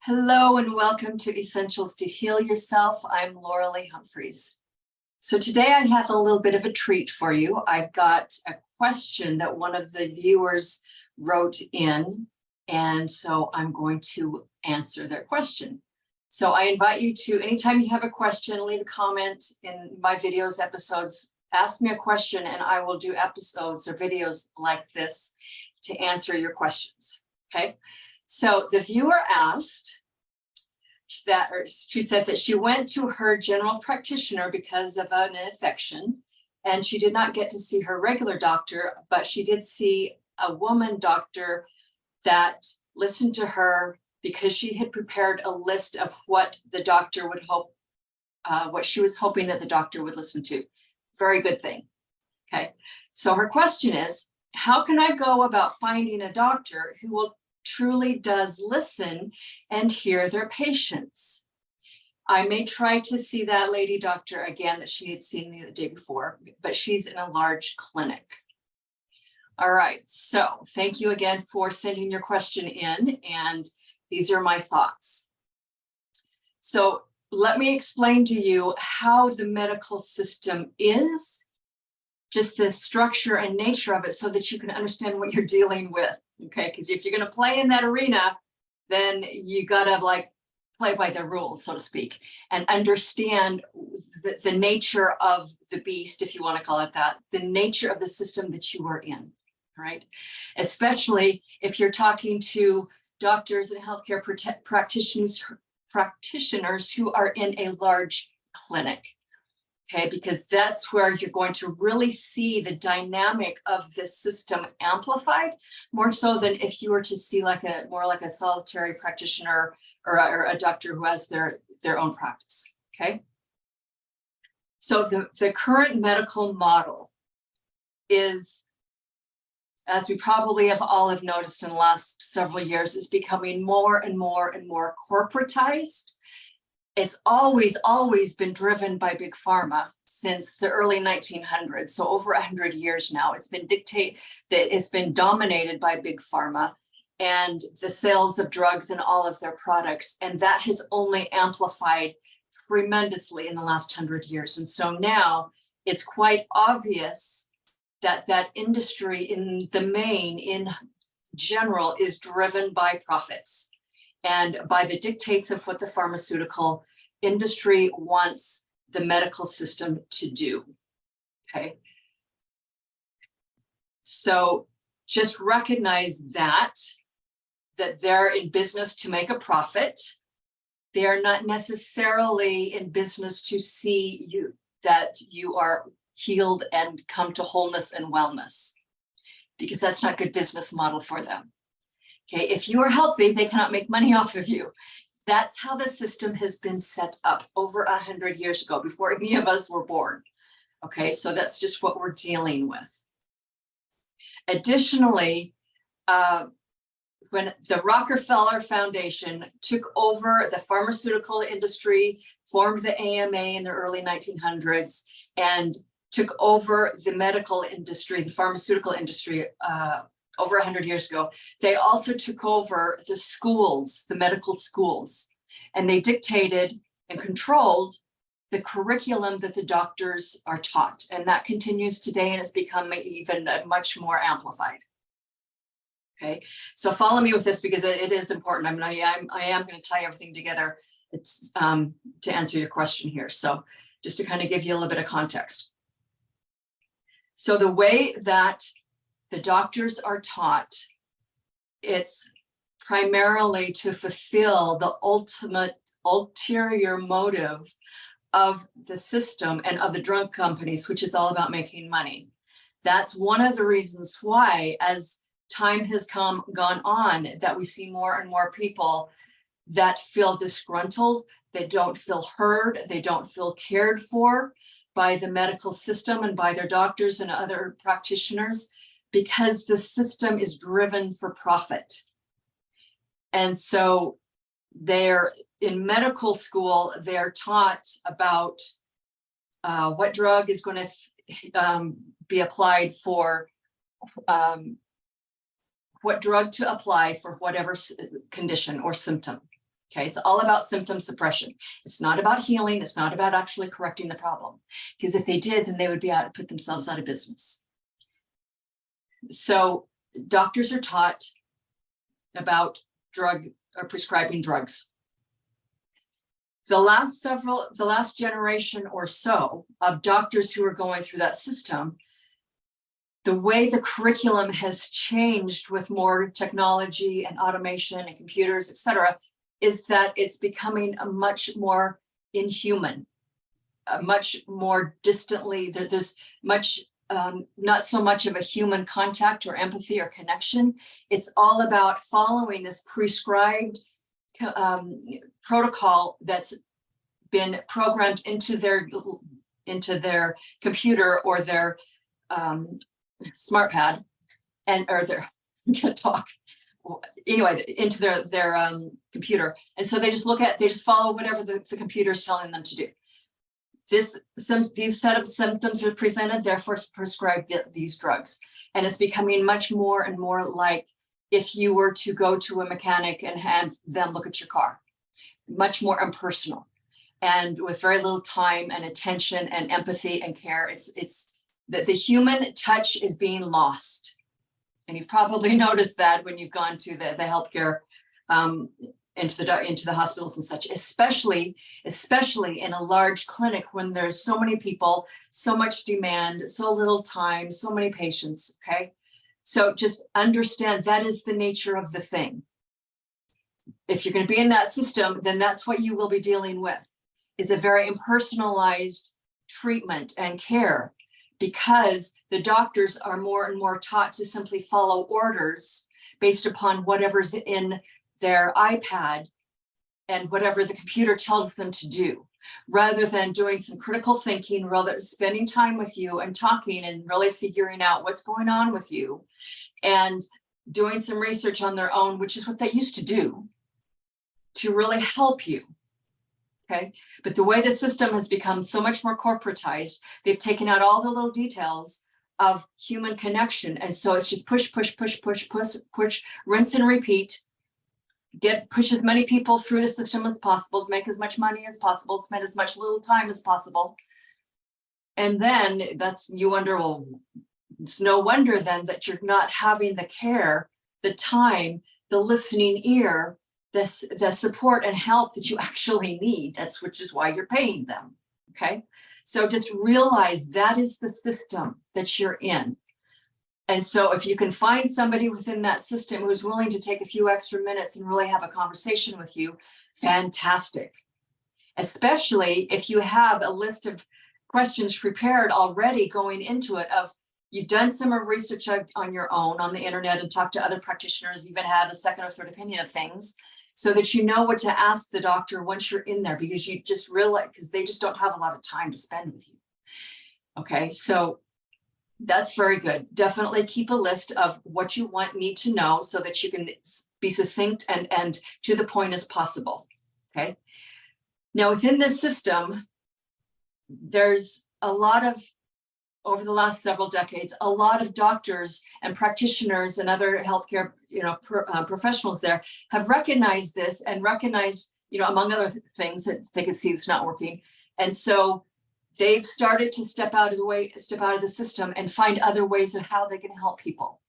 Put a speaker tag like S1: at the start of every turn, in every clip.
S1: Hello and welcome to Essentials to Heal Yourself. I'm Laura Lee Humphreys. So today I have a little bit of a treat for you. I've got a question that one of the viewers wrote in, and so I'm going to answer their question. So I invite you to, anytime you have a question, leave a comment in my videos, episodes, ask me a question, and I will do episodes or videos like this to answer your questions, okay? So the viewer asked that, or she said that she went to her general practitioner because of an infection, and she did not get to see her regular doctor, but she did see a woman doctor that listened to her because she had prepared a list of what the doctor would hope, what she was hoping that the doctor would listen to. Very good thing. Okay. So her question is, how can I go about finding a doctor who truly does listen and hear their patients? I may try to see that lady doctor again that she had seen the day before, but she's in a large clinic. All right, so thank you again for sending your question in, and these are my thoughts. So let me explain to you how the medical system is, just the structure and nature of it, so that you can understand what you're dealing with. Okay, because if you're going to play in that arena, then you got to play by the rules, so to speak, and understand the nature of the beast, if you want to call it that, the nature of the system that you are in, right? Especially if you're talking to doctors and healthcare practitioners who are in a large clinic. Okay, because that's where you're going to really see the dynamic of this system amplified, more so than if you were to see more like a solitary practitioner or a doctor who has their own practice. Okay, so the current medical model is, as we probably all have noticed in the last several years, is becoming more and more and more corporatized. It's always been driven by big pharma since the early 1900s. So over 100 years now, it's been dominated by big pharma and the sales of drugs and all of their products. And that has only amplified tremendously in the last 100 years. And so now it's quite obvious that that industry in the main, in general, is driven by profits and by the dictates of what the pharmaceutical industry wants the medical system to do, okay? So just recognize that they're in business to make a profit. They're not necessarily in business to see that you are healed and come to wholeness and wellness, because that's not a good business model for them. Okay, if you are healthy, they cannot make money off of you. That's how the system has been set up over 100 years ago, before any of us were born. Okay, so that's just what we're dealing with. Additionally, when the Rockefeller Foundation took over the pharmaceutical industry, formed the AMA in the early 1900s, and took over the medical industry, the pharmaceutical industry, over 100 years ago, they also took over the schools, the medical schools, and they dictated and controlled the curriculum that the doctors are taught. And that continues today, and it's become even much more amplified. Okay, so follow me with this because it is important. I am going to tie everything together. It's to answer your question here. So just to kind of give you a little bit of context. So the way that the doctors are taught, it's primarily to fulfill the ultimate ulterior motive of the system and of the drug companies, which is all about making money. That's one of the reasons why, as time has gone on, that we see more and more people that feel disgruntled. They don't feel heard. They don't feel cared for by the medical system and by their doctors and other practitioners, because the system is driven for profit. And so they're in medical school, they're taught about what drug is going to be applied for, what drug to apply for whatever condition or symptom. Okay, it's all about symptom suppression. It's not about healing. It's not about actually correcting the problem. Because if they did, then they would be able to put themselves out of business. So doctors are taught about drug or prescribing drugs. The last generation or so of doctors who are going through that system, the way the curriculum has changed with more technology and automation and computers, et cetera, is that it's becoming a much more inhuman, much more distantly, there's much, not so much of a human contact or empathy or connection. It's all about following this prescribed protocol that's been programmed into their computer or their smart pad, and or their can't talk anyway, into their computer. And so they just follow whatever the computer is telling them to do. These set of symptoms are presented, therefore prescribe these drugs. And it's becoming much more and more like if you were to go to a mechanic and have them look at your car, much more impersonal and with very little time and attention and empathy and care. It's that the human touch is being lost. And you've probably noticed that when you've gone to the healthcare, into the hospitals and such, especially in a large clinic when there's so many people, so much demand, so little time, so many patients, okay? So just understand that is the nature of the thing. If you're going to be in that system, then that's what you will be dealing with, is a very impersonalized treatment and care, because the doctors are more and more taught to simply follow orders based upon whatever's in their iPad and whatever the computer tells them to do, rather than doing some critical thinking, rather spending time with you and talking and really figuring out what's going on with you and doing some research on their own, which is what they used to do to really help you. Okay, but the way the system has become so much more corporatized, they've taken out all the little details of human connection. And so it's just push, rinse and repeat, push as many people through the system as possible, make as much money as possible, spend as much little time as possible. And then you wonder, well, it's no wonder then that you're not having the care, the time, the listening ear, the support and help that you actually need. Which is why you're paying them, okay? So just realize that is the system that you're in. And so if you can find somebody within that system who's willing to take a few extra minutes and really have a conversation with you, fantastic. Especially if you have a list of questions prepared already going into it, of you've done some research on your own on the internet and talked to other practitioners, even had a second or third opinion of things, so that you know what to ask the doctor once you're in there, because you just realize, because they just don't have a lot of time to spend with you. Okay, so that's very good. Definitely keep a list of what you need to know so that you can be succinct and to the point as possible. Okay. Now within this system, there's a lot of, over the last several decades, a lot of doctors and practitioners and other healthcare, professionals there have recognized this and recognized, among other things, that they could see it's not working. And so they've started to step out of the system and find other ways of how they can help people.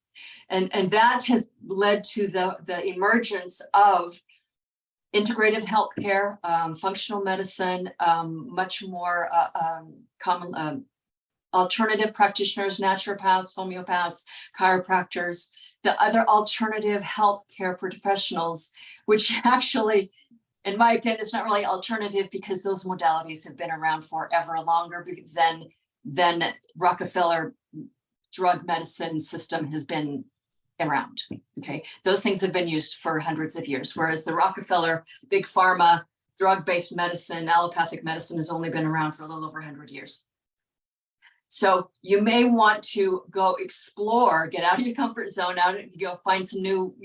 S1: And that has led to the emergence of integrative healthcare, functional medicine, much more common, alternative practitioners, naturopaths, homeopaths, chiropractors, the other alternative healthcare professionals, which actually, in my opinion, it's not really alternative, because those modalities have been around forever, longer than Rockefeller drug medicine system has been around. Okay, those things have been used for hundreds of years, whereas the Rockefeller big pharma drug-based medicine, allopathic medicine, has only been around for a little over 100 years. So you may want to go explore, get out of your comfort zone, go find some new,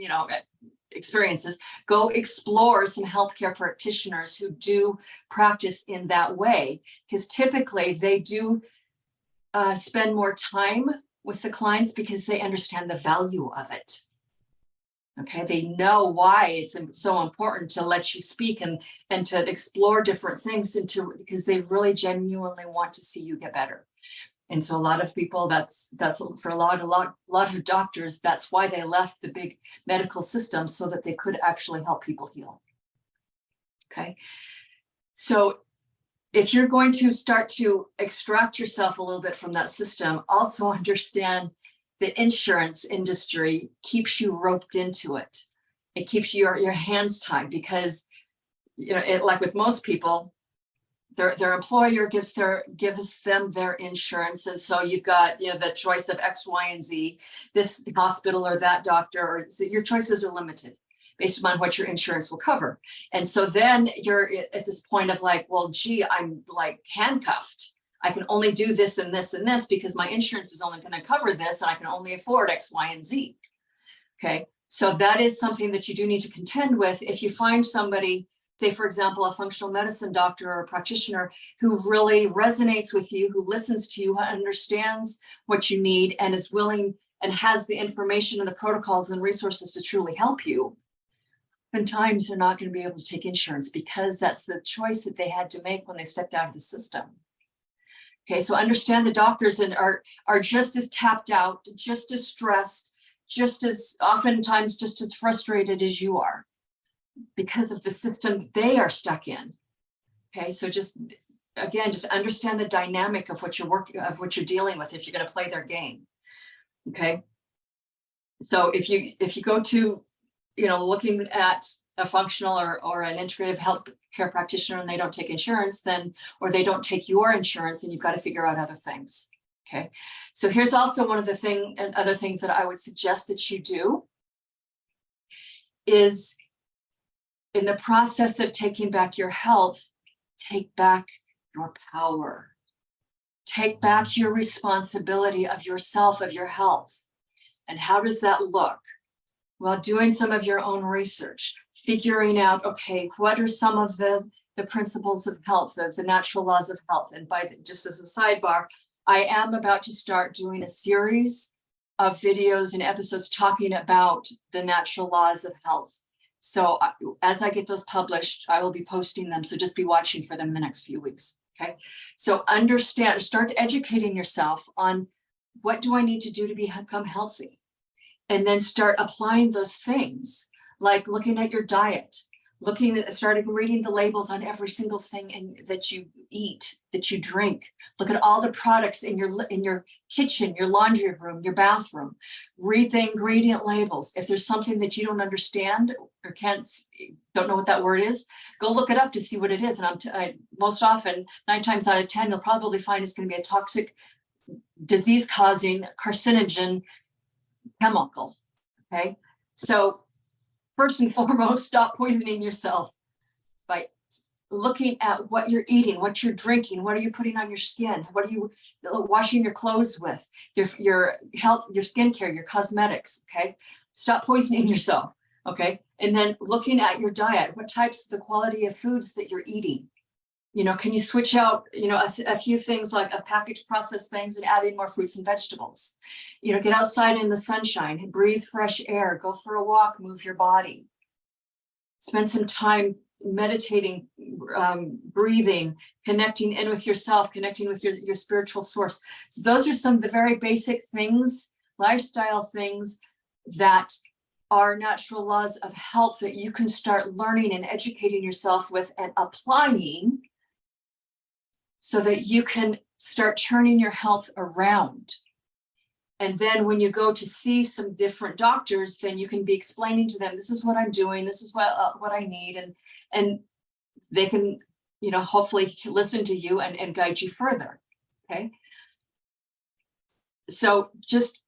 S1: experiences, go explore some healthcare practitioners who do practice in that way, because typically they do spend more time with the clients because they understand the value of it. Okay, they know why it's so important to let you speak and to explore different things because they really genuinely want to see you get better. And so a lot of people, that's for a lot of doctors, that's why they left the big medical system, so that they could actually help people heal. Okay, so if you're going to start to extract yourself a little bit from that system, also understand the insurance industry keeps you roped into it. It keeps your hands tied, because like with most people, their employer gives them their insurance, and so you've got the choice of X, Y, and Z, this hospital or that doctor, or so your choices are limited based upon what your insurance will cover. And so then you're at this point of like, well, gee, I'm like handcuffed. I can only do this and this and this because my insurance is only going to cover this, and I can only afford X, Y, and Z. Okay, so that is something that you do need to contend with. If you find somebody, say, for example, a functional medicine doctor or a practitioner who really resonates with you, who listens to you, who understands what you need, and is willing and has the information and the protocols and resources to truly help you, oftentimes they're not going to be able to take insurance, because that's the choice that they had to make when they stepped out of the system. Okay, so understand the doctors are just as tapped out, just as stressed, just as oftentimes just as frustrated as you are, because of the system they are stuck in. Okay, so just understand the dynamic of what you're dealing with if you're going to play their game. Okay, so if you go to looking at a functional or an integrative health care practitioner and they don't take insurance, or they don't take your insurance, and you've got to figure out other things. Okay, so here's also one of the other things that I would suggest that you do is, in the process of taking back your health, take back your power. Take back your responsibility of yourself, of your health. And how does that look? Well, doing some of your own research, figuring out, okay, what are some of the principles of health, the natural laws of health? And just as a sidebar, I am about to start doing a series of videos and episodes talking about the natural laws of health. So as I get those published, I will be posting them. So just be watching for them in the next few weeks. Okay. So start educating yourself on, what do I need to do to become healthy? And then start applying those things, like looking at your diet, starting reading the labels on every single thing that you eat, that you drink. Look at all the products in your kitchen, your laundry room, your bathroom. Read the ingredient labels. If there's something that you don't understand or don't know what that word is, go look it up to see what it is. And most often, 9 times out of 10, you'll probably find it's going to be a toxic, disease-causing, carcinogen chemical. Okay, so first and foremost, stop poisoning yourself by looking at what you're eating, what you're drinking, what are you putting on your skin, what are you washing your clothes with, your health, your skincare, your cosmetics. Okay, stop poisoning yourself. Okay, and then looking at your diet, what types, the quality of foods that you're eating. Can you switch out, a few things like a packaged processed things and add in more fruits and vegetables? Get outside in the sunshine, breathe fresh air, go for a walk, move your body. Spend some time meditating, breathing, connecting in with yourself, connecting with your spiritual source. So those are some of the very basic things, lifestyle things that are natural laws of health that you can start learning and educating yourself with and applying, so that you can start turning your health around. And then when you go to see some different doctors, then you can be explaining to them, this is what I'm doing, this is what I need, and they can, hopefully listen to you and guide you further. Okay. So just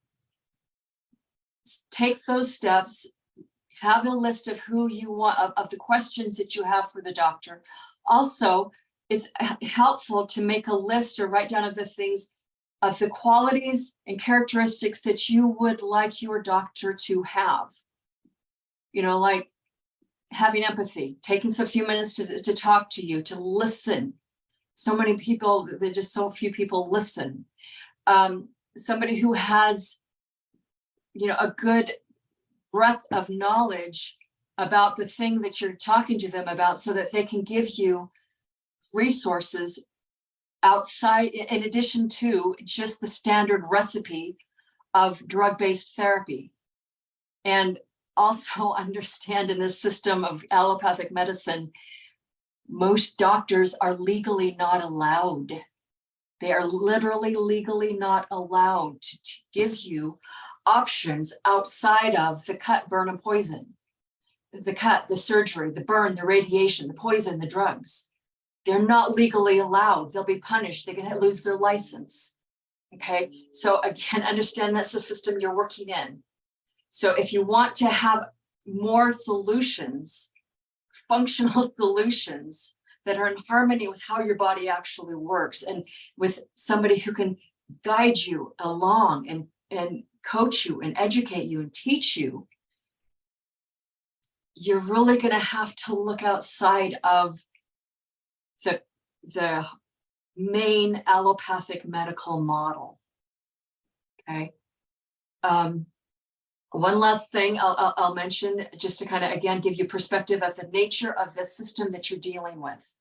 S1: take those steps, have a list of who you want, of the questions that you have for the doctor. Also, it's helpful to make a list or write down of the qualities and characteristics that you would like your doctor to have. Like having empathy, taking a few minutes to talk to you, to listen. So many people, so few people listen. Somebody who has, a good breadth of knowledge about the thing that you're talking to them about, so that they can give you resources outside, in addition to just the standard recipe of drug-based therapy. And also understand, in this system of allopathic medicine, most doctors are legally not allowed. They are literally legally not allowed to give you options outside of the cut, burn, and poison. The cut, the surgery, the burn, the radiation, the poison, the drugs. They're not legally allowed. They'll be punished. They're going to lose their license. Okay, so again, understand that's the system you're working in. So if you want to have more solutions, functional solutions that are in harmony with how your body actually works, and with somebody who can guide you along and coach you and educate you and teach you, you're really going to have to look outside of the main allopathic medical model. Okay. One last thing I'll mention, just to kind of, again, give you perspective of the nature of the system that you're dealing with.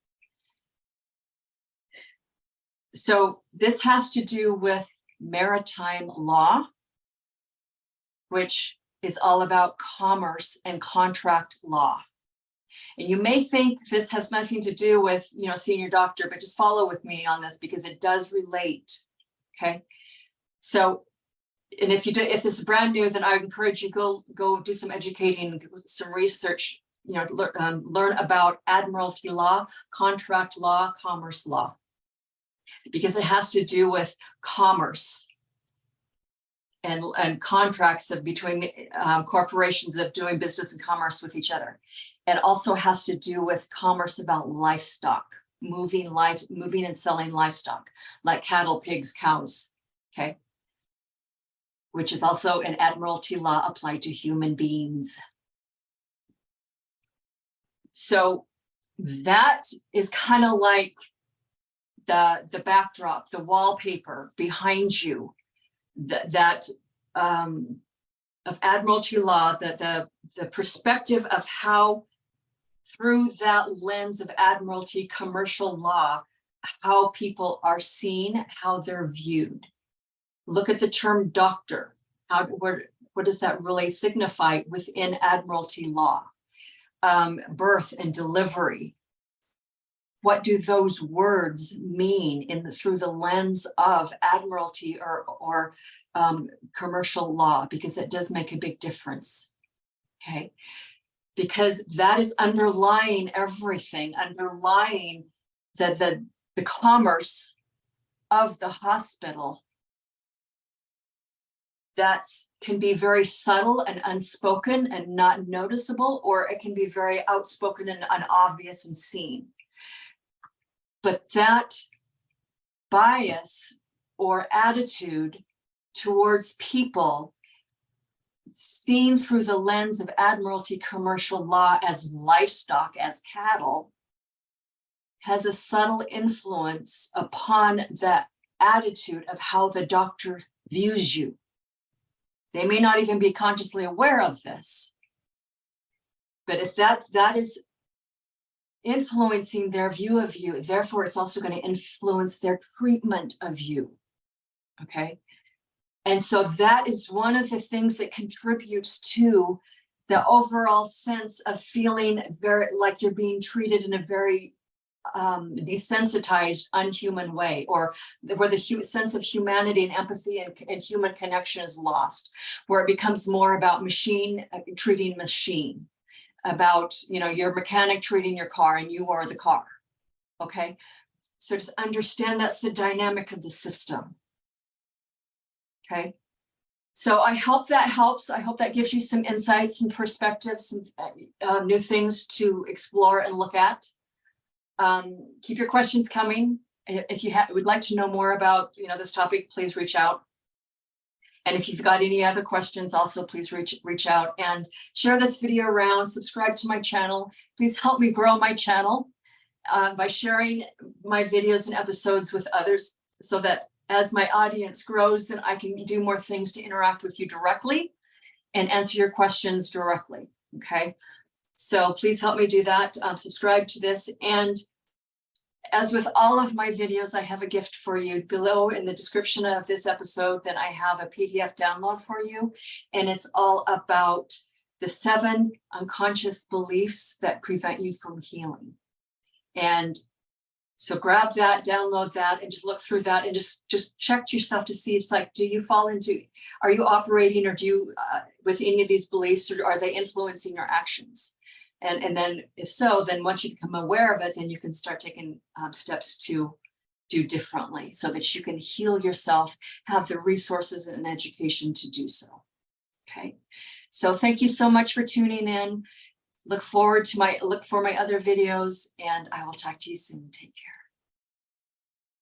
S1: So this has to do with maritime law, which is all about commerce and contract law. And you may think this has nothing to do with, seeing your doctor, but just follow with me on this, because it does relate. Okay. So, and if this is brand new, then I would encourage you go do some educating, some research, learn about admiralty law, contract law, commerce law, because it has to do with commerce and contracts between corporations of doing business and commerce with each other. It also has to do with commerce about livestock, moving and selling livestock, like cattle, pigs, cows. Okay. Which is also an admiralty law applied to human beings. So that is kind of like the backdrop, the wallpaper behind you, that of admiralty law, the perspective of how, through that lens of admiralty commercial law, how people are seen, how they're viewed. Look at the term doctor. What does that really signify within admiralty law? Birth and delivery. What do those words mean through the lens of admiralty or commercial law? Because it does make a big difference. Okay, because that is underlying everything, underlying the commerce of the hospital. That can be very subtle and unspoken and not noticeable, or it can be very outspoken and obvious and seen. But that bias or attitude towards people seen through the lens of admiralty commercial law as livestock, as cattle, has a subtle influence upon the attitude of how the doctor views you. They may not even be consciously aware of this, but if that is influencing their view of you, therefore it's also going to influence their treatment of you. Okay. And so that is one of the things that contributes to the overall sense of feeling very like you're being treated in a very desensitized, unhuman way, or where the sense of humanity and empathy and human connection is lost, where it becomes more about machine treating machine, about your mechanic treating your car and you are the car. Okay, so just understand that's the dynamic of the system. Okay, so I hope that helps. I hope that gives you some insights and perspectives, some new things to explore and look at. Keep your questions coming. If you would like to know more about this topic, please reach out. And if you've got any other questions, also please reach out and share this video around. Subscribe to my channel. Please help me grow my channel by sharing my videos and episodes with others, so that as my audience grows, then I can do more things to interact with you directly. and answer your questions directly. Okay. So please help me do that. Subscribe to this. And as with all of my videos, I have a gift for you. Below in the description of this episode, then I have a PDF download for you. And it's all about the 7 unconscious beliefs that prevent you from healing. And so grab that, download that, and just look through that and just check yourself to see, it's like, do you fall into, are you operating or do you, with any of these beliefs, or are they influencing your actions? And then if so, then once you become aware of it, then you can start taking steps to do differently so that you can heal yourself, have the resources and education to do so. Okay. So thank you so much for tuning in. Look for my other videos, and I will talk to you soon. Take care.